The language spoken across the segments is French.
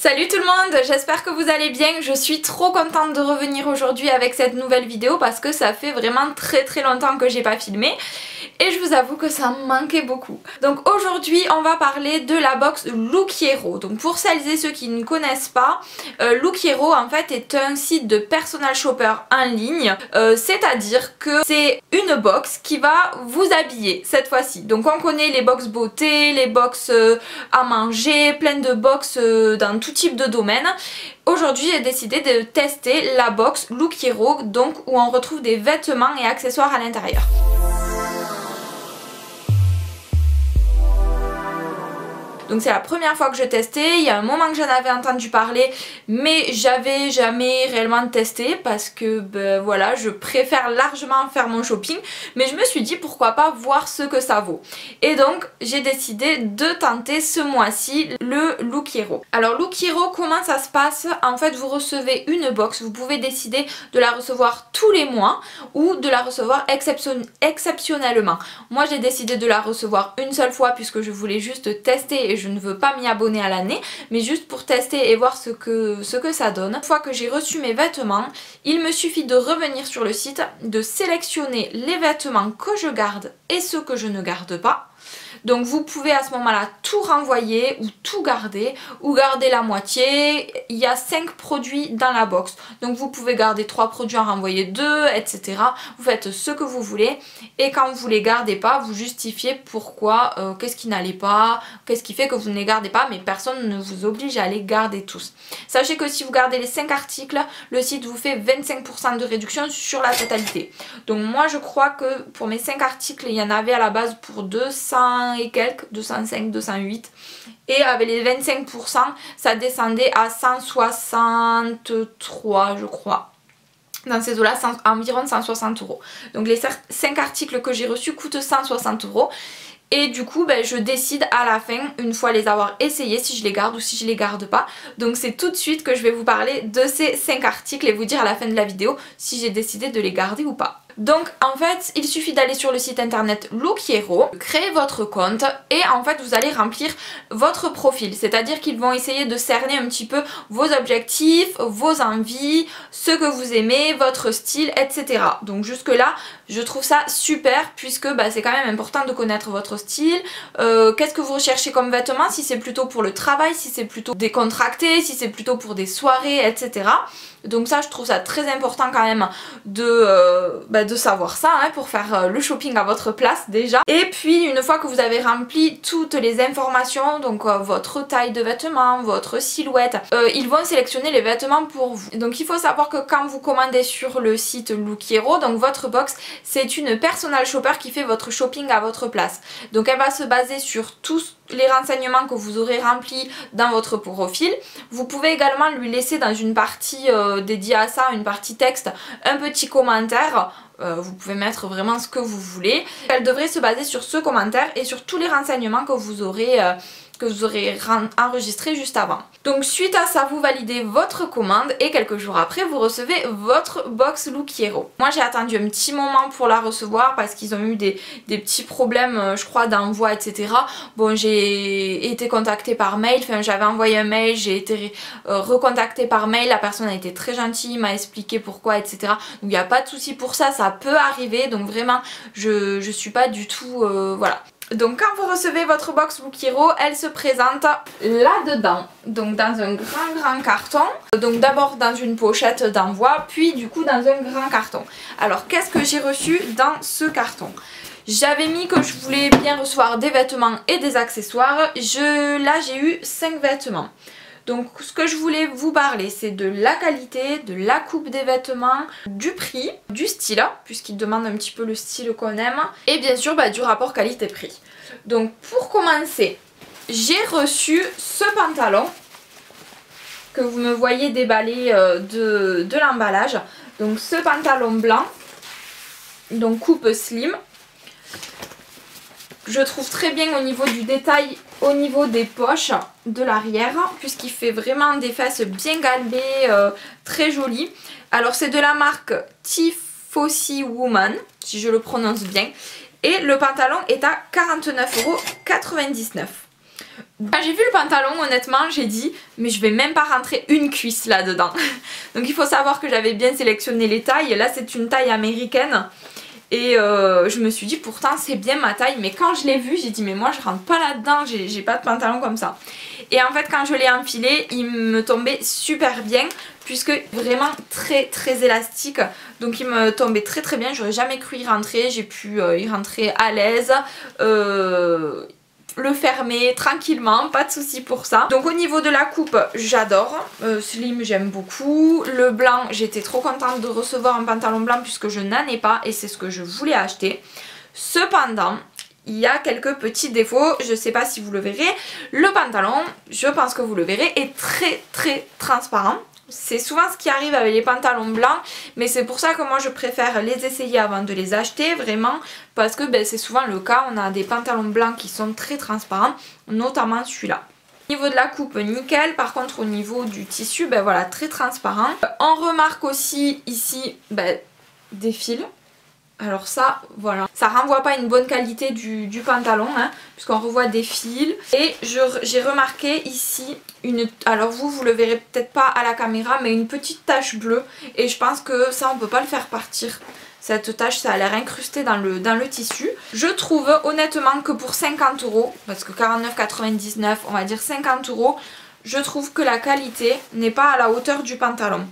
Salut tout le monde, j'espère que vous allez bien. Je suis trop contente de revenir aujourd'hui avec cette nouvelle vidéo parce que ça fait vraiment très longtemps que j'ai pas filmé et je vous avoue que ça me manquait beaucoup. Donc aujourd'hui on va parler de la box Lookero. Donc pour celles et ceux qui ne connaissent pas, Lookero en fait est un site de personal shopper en ligne, c'est-à-dire que c'est une box qui va vous habiller cette fois-ci. Donc on connaît les box beauté, les box à manger, plein de box dans tout type de domaine. Aujourd'hui j'ai décidé de tester la box Lookero, donc où on retrouve des vêtements et accessoires à l'intérieur. Donc c'est la première fois que je testais, il y a un moment que j'en avais entendu parler mais j'avais jamais réellement testé parce que ben, voilà, je préfère largement faire mon shopping, mais je me suis dit pourquoi pas voir ce que ça vaut. Et donc j'ai décidé de tenter ce mois-ci le Lookero. Alors Lookero, comment ça se passe? En fait vous recevez une box, vous pouvez décider de la recevoir tous les mois ou de la recevoir exceptionnellement. Moi j'ai décidé de la recevoir une seule fois puisque je voulais juste tester et je ne veux pas m'y abonner à l'année, mais juste pour tester et voir ce que ça donne. Une fois que j'ai reçu mes vêtements, il me suffit de revenir sur le site, de sélectionner les vêtements que je garde et ceux que je ne garde pas. Donc vous pouvez à ce moment-là tout renvoyer ou tout garder ou garder la moitié. Il y a 5 produits dans la box. Donc vous pouvez garder 3 produits, en renvoyer 2, etc. Vous faites ce que vous voulez et quand vous les gardez pas, vous justifiez pourquoi, qu'est-ce qui n'allait pas, qu'est-ce qui fait que vous ne les gardez pas, mais personne ne vous oblige à les garder tous. Sachez que si vous gardez les 5 articles, le site vous fait 25% de réduction sur la totalité. Donc moi je crois que pour mes 5 articles, il y en avait à la base pour 200 et quelques, 205, 208, et avec les 25% ça descendait à 163 je crois. Dans ces eaux-là, environ 160 €. Donc les 5 articles que j'ai reçus coûtent 160 €. Et du coup ben, je décide à la fin, une fois les avoir essayés, si je les garde ou si je les garde pas. Donc c'est tout de suite que je vais vous parler de ces 5 articles et vous dire à la fin de la vidéo si j'ai décidé de les garder ou pas. Donc en fait il suffit d'aller sur le site internet Lookero, créer votre compte et en fait vous allez remplir votre profil. C'est-à-dire qu'ils vont essayer de cerner un petit peu vos objectifs, vos envies, ce que vous aimez, votre style, etc. Donc jusque là je trouve ça super puisque bah, c'est quand même important de connaître votre style, qu'est-ce que vous recherchez comme vêtements, si c'est plutôt pour le travail, si c'est plutôt décontracté, si c'est plutôt pour des soirées, etc. Donc ça je trouve ça très important quand même de savoir ça hein, pour faire le shopping à votre place déjà. Et puis une fois que vous avez rempli toutes les informations, donc votre taille de vêtements, votre silhouette, ils vont sélectionner les vêtements pour vous. Donc il faut savoir que quand vous commandez sur le site Lookero, donc votre box c'est une personal shopper qui fait votre shopping à votre place. Donc elle va se baser sur tous les renseignements que vous aurez remplis dans votre profil. Vous pouvez également lui laisser dans une partie dédiée à ça, une partie texte, un petit commentaire. Vous pouvez mettre vraiment ce que vous voulez. Elle devrait se baser sur ce commentaire et sur tous les renseignements que vous aurez enregistré juste avant. Donc suite à ça vous validez votre commande et quelques jours après vous recevez votre box Lookero. Moi j'ai attendu un petit moment pour la recevoir parce qu'ils ont eu des petits problèmes je crois d'envoi, etc. Bon j'ai été contactée par mail, enfin j'avais envoyé un mail, j'ai été recontactée par mail, la personne a été très gentille, m'a expliqué pourquoi, etc. Donc il n'y a pas de souci pour ça, ça peut arriver, donc vraiment je suis pas du tout voilà. Donc quand vous recevez votre box Lookero, elle se présente là-dedans, donc dans un grand carton. Donc d'abord dans une pochette d'envoi, puis du coup dans un grand carton. Alors qu'est-ce que j'ai reçu dans ce carton? J'avais mis que je voulais bien recevoir des vêtements et des accessoires. Là j'ai eu 5 vêtements. Donc ce que je voulais vous parler c'est de la qualité, de la coupe des vêtements, du prix, du style, puisqu'il demande un petit peu le style qu'on aime, et bien sûr du rapport qualité-prix. Donc pour commencer, j'ai reçu ce pantalon que vous me voyez déballer de l'emballage. Donc ce pantalon blanc, donc coupe slim. Je trouve très bien au niveau du détail, au niveau des poches de l'arrière, puisqu'il fait vraiment des fesses bien galbées, très jolies. Alors c'est de la marque Tifosi Woman, si je le prononce bien. Et le pantalon est à 49,99 €. Quand j'ai vu le pantalon, honnêtement, j'ai dit mais je vais même pas rentrer une cuisse là-dedans. Donc il faut savoir que j'avais bien sélectionné les tailles. Là c'est une taille américaine. Et je me suis dit pourtant c'est bien ma taille, mais quand je l'ai vu j'ai dit mais moi je rentre pas là-dedans, j'ai pas de pantalon comme ça. Et en fait quand je l'ai enfilé il me tombait super bien puisque vraiment très élastique, donc il me tombait très bien, j'aurais jamais cru y rentrer, j'ai pu y rentrer à l'aise. Le fermer tranquillement, pas de souci pour ça. Donc au niveau de la coupe, j'adore. Slim, j'aime beaucoup. Le blanc, j'étais trop contente de recevoir un pantalon blanc puisque je n'en ai pas et c'est ce que je voulais acheter. Cependant, il y a quelques petits défauts, je sais pas si vous le verrez. Le pantalon, je pense que vous le verrez, est très transparent. C'est souvent ce qui arrive avec les pantalons blancs, mais c'est pour ça que moi je préfère les essayer avant de les acheter, vraiment, parce que ben, c'est souvent le cas, on a des pantalons blancs qui sont très transparents, notamment celui-là. Au niveau de la coupe, nickel, par contre au niveau du tissu, ben voilà, très transparent. On remarque aussi ici ben, des fils. Alors ça, voilà, ça renvoie pas une bonne qualité du pantalon, hein, puisqu'on revoit des fils. Et j'ai remarqué ici alors vous le verrez peut-être pas à la caméra, mais une petite tache bleue. Et je pense que ça, on peut pas le faire partir. Cette tache, ça a l'air incrusté dans le tissu. Je trouve honnêtement que pour 50 €, parce que 49,99, on va dire 50 €, je trouve que la qualité n'est pas à la hauteur du pantalon.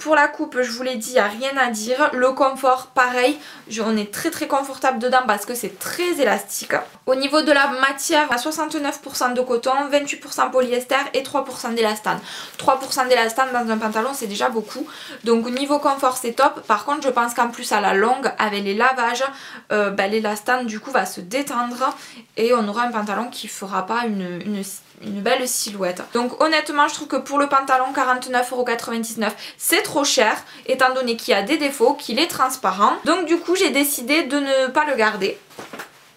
Pour la coupe, je vous l'ai dit, il n'y a rien à dire. Le confort, pareil, on est très confortable dedans parce que c'est très élastique. Au niveau de la matière, à 69% de coton, 28% polyester et 3% d'élastane. 3% d'élastane dans un pantalon, c'est déjà beaucoup. Donc au niveau confort, c'est top. Par contre, je pense qu'en plus à la longue, avec les lavages, l'élastane du coup va se détendre et on aura un pantalon qui ne fera pas une belle silhouette. Donc honnêtement je trouve que pour le pantalon 49,99 € c'est trop cher étant donné qu'il y a des défauts, qu'il est transparent. Donc du coup j'ai décidé de ne pas le garder.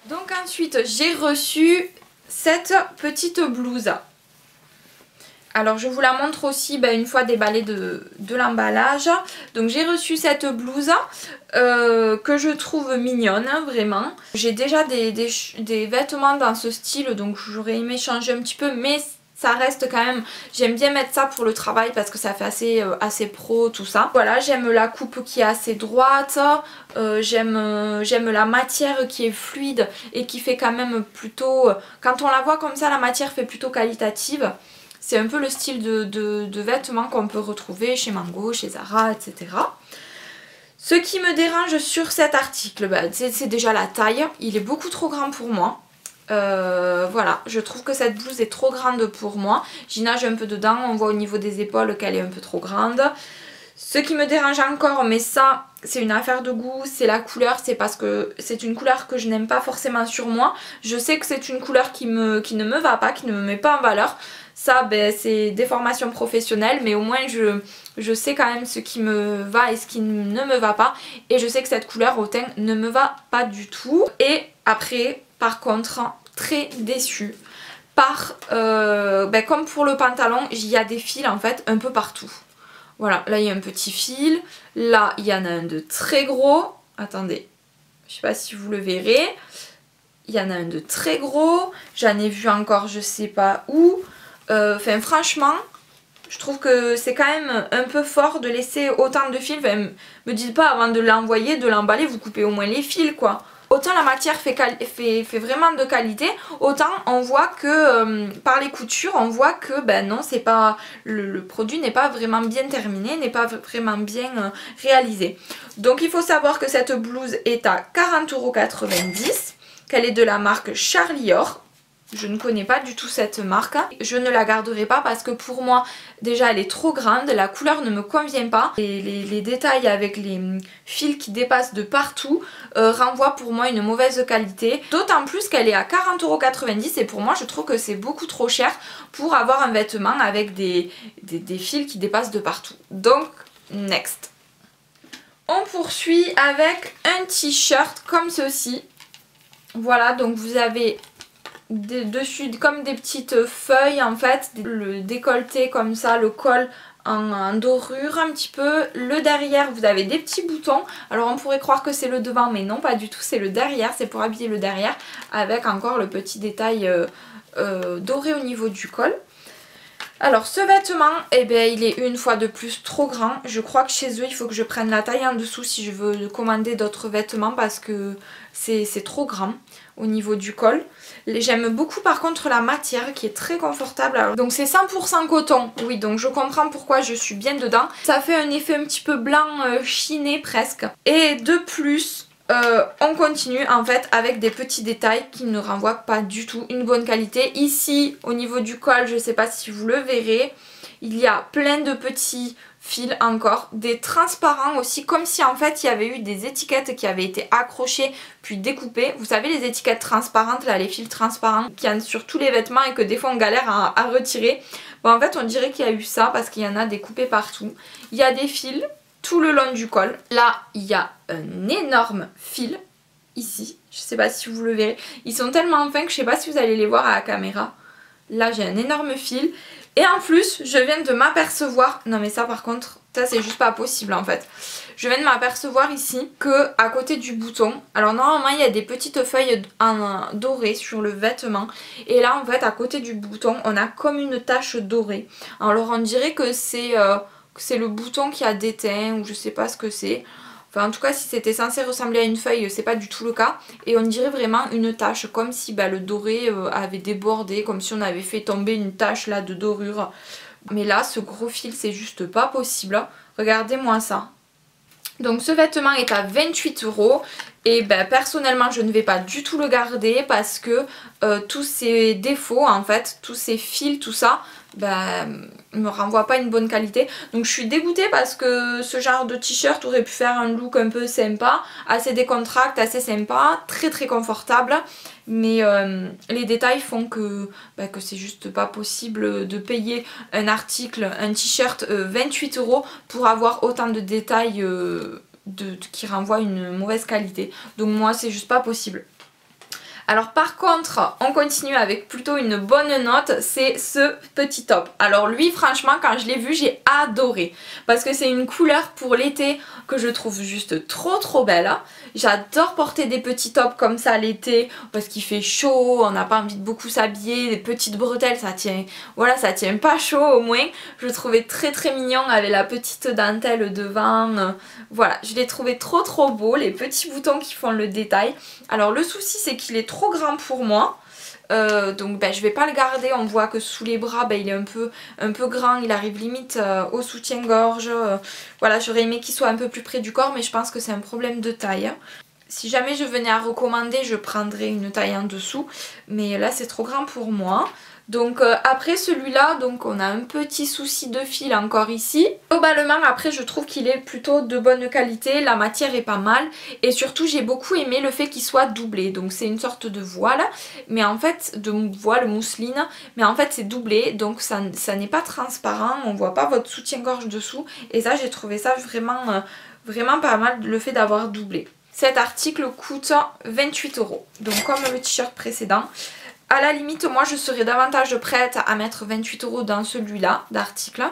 Donc ensuite j'ai reçu cette petite blouse. Alors je vous la montre aussi une fois déballée de l'emballage. Donc j'ai reçu cette blouse que je trouve mignonne, vraiment. J'ai déjà des vêtements dans ce style, donc j'aurais aimé changer un petit peu, mais ça reste quand même, j'aime bien mettre ça pour le travail parce que ça fait assez pro tout ça. Voilà, j'aime la coupe qui est assez droite, j'aime la matière qui est fluide et qui fait quand même plutôt, quand on la voit comme ça la matière fait plutôt qualitative. C'est un peu le style de vêtements qu'on peut retrouver chez Mango, chez Zara, etc. Ce qui me dérange sur cet article, c'est déjà la taille. Il est beaucoup trop grand pour moi. Voilà, je trouve que cette blouse est trop grande pour moi. J'y nage un peu dedans, on voit au niveau des épaules qu'elle est un peu trop grande. Ce qui me dérange encore, mais ça c'est une affaire de goût, c'est la couleur, c'est parce que c'est une couleur que je n'aime pas forcément sur moi. Je sais que c'est une couleur qui ne me va pas, qui ne me met pas en valeur. Ça c'est des formations professionnelles, mais au moins je sais quand même ce qui me va et ce qui ne me va pas. Et je sais que cette couleur au teint ne me va pas du tout. Et après, par contre, très déçue. Comme pour le pantalon, il y a des fils en fait un peu partout. Voilà, là il y a un petit fil, là il y en a un de très gros, attendez, je sais pas si vous le verrez, il y en a un de très gros, j'en ai vu encore je sais pas où, enfin franchement, je trouve que c'est quand même un peu fort de laisser autant de fils, enfin, me dites pas avant de l'envoyer, de l'emballer, vous coupez au moins les fils quoi. Autant la matière fait vraiment de qualité, autant on voit que par les coutures, on voit que non, c'est pas le produit n'est pas vraiment bien terminé, n'est pas vraiment bien réalisé. Donc il faut savoir que cette blouse est à 40,90 €, qu'elle est de la marque Charlie Or. Je ne connais pas du tout cette marque. Je ne la garderai pas parce que pour moi, déjà elle est trop grande, la couleur ne me convient pas. Et les détails avec les fils qui dépassent de partout renvoient pour moi une mauvaise qualité. D'autant plus qu'elle est à 40,90 € et pour moi je trouve que c'est beaucoup trop cher pour avoir un vêtement avec des fils qui dépassent de partout. Donc, next. On poursuit avec un t-shirt comme ceci. Voilà, donc vous avez dessus comme des petites feuilles en fait, le décolleté comme ça, le col en dorure un petit peu, le derrière vous avez des petits boutons, alors on pourrait croire que c'est le devant mais non pas du tout, c'est le derrière, c'est pour habiller le derrière avec encore le petit détail doré au niveau du col. Alors ce vêtement, eh bien, il est une fois de plus trop grand. Je crois que chez eux il faut que je prenne la taille en dessous si je veux commander d'autres vêtements parce que c'est trop grand au niveau du col. J'aime beaucoup par contre la matière qui est très confortable. Alors, donc c'est 100% coton, oui, donc je comprends pourquoi je suis bien dedans. Ça fait un effet un petit peu blanc chiné presque. Et de plus... on continue en fait avec des petits détails qui ne renvoient pas du tout une bonne qualité. Ici au niveau du col, je ne sais pas si vous le verrez, il y a plein de petits fils encore, des transparents aussi, comme si en fait il y avait eu des étiquettes qui avaient été accrochées puis découpées. Vous savez les étiquettes transparentes là, les fils transparents qu'il y a sur tous les vêtements et que des fois on galère à retirer. Bon en fait on dirait qu'il y a eu ça parce qu'il y en a découpés partout. Il y a des fils tout le long du col. Là, il y a un énorme fil ici. Je sais pas si vous le verrez. Ils sont tellement fins que je sais pas si vous allez les voir à la caméra. Là, j'ai un énorme fil. Et en plus, je viens de m'apercevoir... Non mais ça par contre, ça c'est juste pas possible en fait. Je viens de m'apercevoir ici que à côté du bouton... Alors normalement, il y a des petites feuilles en doré sur le vêtement. Et là, en fait, à côté du bouton, on a comme une tache dorée. Alors on dirait que c'est le bouton qui a déteint ou je sais pas ce que c'est. Enfin en tout cas si c'était censé ressembler à une feuille c'est pas du tout le cas. Et on dirait vraiment une tache comme si le doré avait débordé, comme si on avait fait tomber une tache là de dorure. Mais là ce gros fil c'est juste pas possible. Regardez-moi ça. Donc ce vêtement est à 28 € et personnellement je ne vais pas du tout le garder parce que tous ces défauts en fait, tous ces fils, tout ça, me renvoie pas une bonne qualité. Donc je suis dégoûtée parce que ce genre de t-shirt aurait pu faire un look un peu sympa, assez décontracté, assez sympa, très très confortable. Mais les détails font que c'est juste pas possible de payer un article, un t-shirt 28 € pour avoir autant de détails qui renvoient une mauvaise qualité. Donc moi c'est juste pas possible. Alors par contre, on continue avec plutôt une bonne note, c'est ce petit top. Alors lui franchement quand je l'ai vu j'ai adoré parce que c'est une couleur pour l'été que je trouve juste trop belle. J'adore porter des petits tops comme ça l'été parce qu'il fait chaud, on n'a pas envie de beaucoup s'habiller, des petites bretelles ça tient, voilà ça tient pas chaud au moins. Je le trouvais très mignon avec la petite dentelle devant, voilà je l'ai trouvé trop beau, les petits boutons qui font le détail. Alors le souci c'est qu'il est trop grand pour moi. Donc je vais pas le garder, on voit que sous les bras il est un peu grand, il arrive limite au soutien-gorge. Voilà j'aurais aimé qu'il soit un peu plus près du corps mais je pense que c'est un problème de taille. Si jamais je venais à recommander je prendrais une taille en dessous mais là c'est trop grand pour moi. Donc après celui-là, donc on a un petit souci de fil encore ici. Globalement après je trouve qu'il est plutôt de bonne qualité, la matière est pas mal et surtout j'ai beaucoup aimé le fait qu'il soit doublé. Donc c'est une sorte de voile, mais en fait de voile mousseline, mais en fait c'est doublé donc ça n'est pas transparent, on voit pas votre soutien-gorge dessous et ça j'ai trouvé ça vraiment pas mal le fait d'avoir doublé. Cet article coûte 28 €, donc comme le t-shirt précédent. À la limite moi je serais davantage prête à mettre 28 € dans celui-là d'article.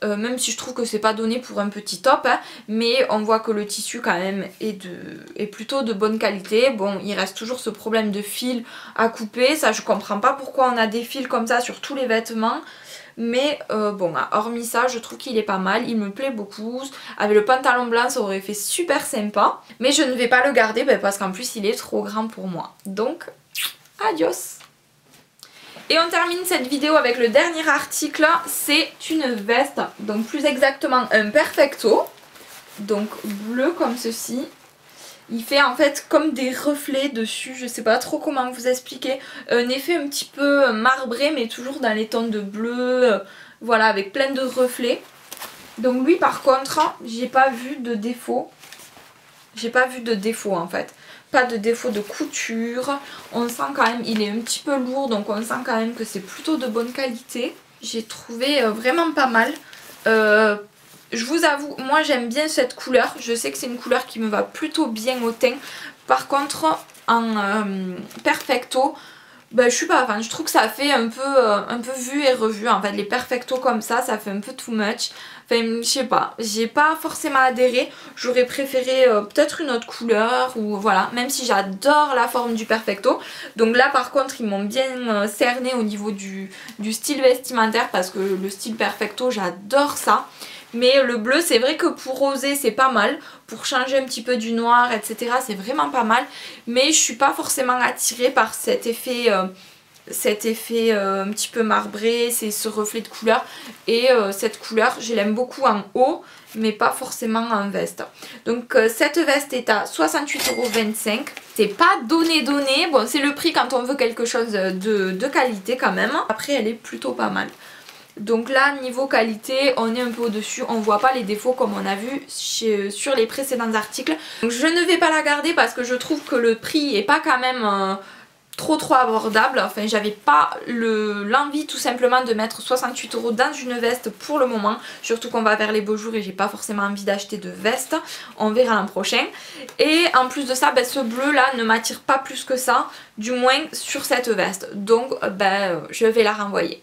Même si je trouve que c'est pas donné pour un petit top hein, mais on voit que le tissu quand même est plutôt de bonne qualité. Bon il reste toujours ce problème de fil à couper, ça je comprends pas pourquoi on a des fils comme ça sur tous les vêtements. Mais bon, hormis ça, je trouve qu'il est pas mal, il me plaît beaucoup. Avec le pantalon blanc, ça aurait fait super sympa. Mais je ne vais pas le garder parce qu'en plus, il est trop grand pour moi. Donc, adios! Et on termine cette vidéo avec le dernier article, c'est une veste, donc plus exactement un perfecto, donc bleu comme ceci. Il fait en fait comme des reflets dessus, je sais pas trop comment vous expliquer, un effet un petit peu marbré mais toujours dans les tons de bleu, voilà avec plein de reflets. Donc lui par contre, j'ai pas vu de défaut, en fait. Pas de défaut de couture, on sent quand même, il est un petit peu lourd donc on sent quand même que c'est plutôt de bonne qualité. J'ai trouvé vraiment pas mal. Je vous avoue, moi j'aime bien cette couleur, je sais que c'est une couleur qui me va plutôt bien au teint. Par contre en perfecto, je suis pas fan, je trouve que ça fait un peu vu et revu en fait, les perfectos comme ça fait un peu too much. Enfin je sais pas, j'ai pas forcément adhéré, j'aurais préféré peut-être une autre couleur ou voilà, même si j'adore la forme du perfecto. Donc là par contre ils m'ont bien cerné au niveau du style vestimentaire parce que le style perfecto j'adore ça. Mais le bleu c'est vrai que pour oser c'est pas mal, pour changer un petit peu du noir etc c'est vraiment pas mal. Mais je suis pas forcément attirée par cet effet un petit peu marbré, c'est ce reflet de couleur. Et cette couleur je l'aime beaucoup en haut mais pas forcément en veste. Donc cette veste est à 68,25 €. C'est pas donné, bon c'est le prix quand on veut quelque chose de qualité quand même. Après elle est plutôt pas mal. Donc là niveau qualité on est un peu au dessus, on voit pas les défauts comme on a vu sur les précédents articles. Donc je ne vais pas la garder parce que je trouve que le prix est pas quand même trop abordable. Enfin j'avais pas l'envie tout simplement de mettre 68 € dans une veste pour le moment. Surtout qu'on va vers les beaux jours et j'ai pas forcément envie d'acheter de veste. On verra l'an prochain. Et en plus de ça ce bleu là ne m'attire pas plus que ça, du moins sur cette veste. Donc je vais la renvoyer.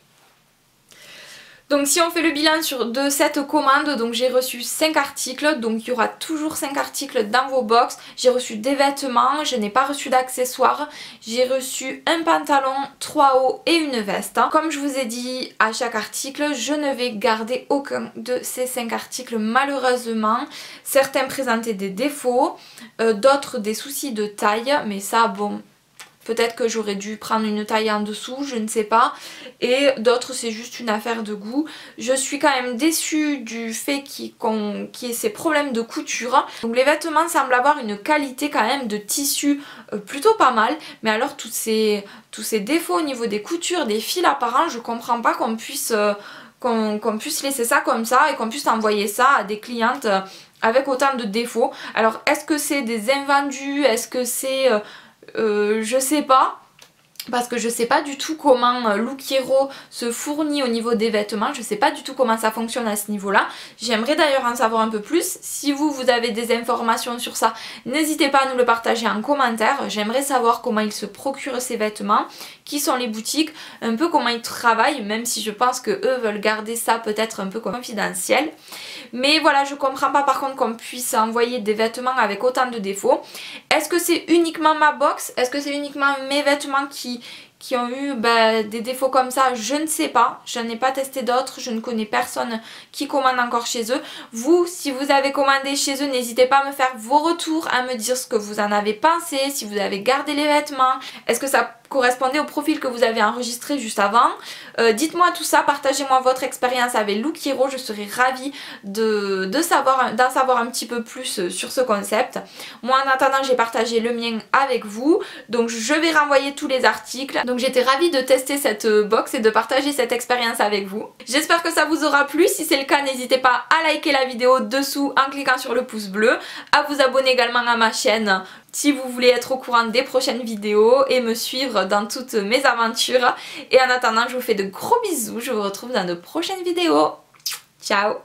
Donc si on fait le bilan de cette commande, donc j'ai reçu 5 articles, donc il y aura toujours 5 articles dans vos box. J'ai reçu des vêtements, je n'ai pas reçu d'accessoires, j'ai reçu un pantalon, 3 hauts et une veste. Comme je vous ai dit à chaque article, je ne vais garder aucun de ces 5 articles malheureusement. Certains présentaient des défauts, d'autres des soucis de taille, mais ça bon... Peut-être que j'aurais dû prendre une taille en dessous, je ne sais pas. Et d'autres c'est juste une affaire de goût. Je suis quand même déçue du fait qu'il y ait ces problèmes de couture. Donc les vêtements semblent avoir une qualité quand même de tissu plutôt pas mal. Mais alors tous ces défauts au niveau des coutures, des fils apparents, je comprends pas qu'on puisse laisser ça comme ça et qu'on puisse envoyer ça à des clientes avec autant de défauts. Alors est-ce que c'est des invendus? Est-ce que c'est... je sais pas, parce que je sais pas du tout comment Look Hero se fournit au niveau des vêtements, je sais pas du tout comment ça fonctionne à ce niveau là. J'aimerais d'ailleurs en savoir un peu plus. Si vous avez des informations sur ça, n'hésitez pas à nous le partager en commentaire. J'aimerais savoir comment ils se procurent ces vêtements, qui sont les boutiques, un peu comment ils travaillent, même si je pense que eux veulent garder ça peut-être un peu confidentiel. Mais voilà, je comprends pas par contre qu'on puisse envoyer des vêtements avec autant de défauts. Est-ce que c'est uniquement ma box? Est-ce que c'est uniquement mes vêtements qui ont eu des défauts comme ça? Je ne sais pas, je n'ai pas testé d'autres, je ne connais personne qui commande encore chez eux. Vous, si vous avez commandé chez eux, n'hésitez pas à me faire vos retours, à me dire ce que vous en avez pensé, si vous avez gardé les vêtements, est-ce que ça correspondait au profil que vous avez enregistré juste avant. Dites-moi tout ça, partagez-moi votre expérience avec Look Hero, je serais ravie d'en savoir un petit peu plus sur ce concept. Moi en attendant j'ai partagé le mien avec vous, donc je vais renvoyer tous les articles. Donc j'étais ravie de tester cette box et de partager cette expérience avec vous. J'espère que ça vous aura plu, si c'est le cas n'hésitez pas à liker la vidéo dessous en cliquant sur le pouce bleu, à vous abonner également à ma chaîne si vous voulez être au courant des prochaines vidéos et me suivre dans toutes mes aventures. Et en attendant, je vous fais de gros bisous. Je vous retrouve dans de prochaines vidéos. Ciao!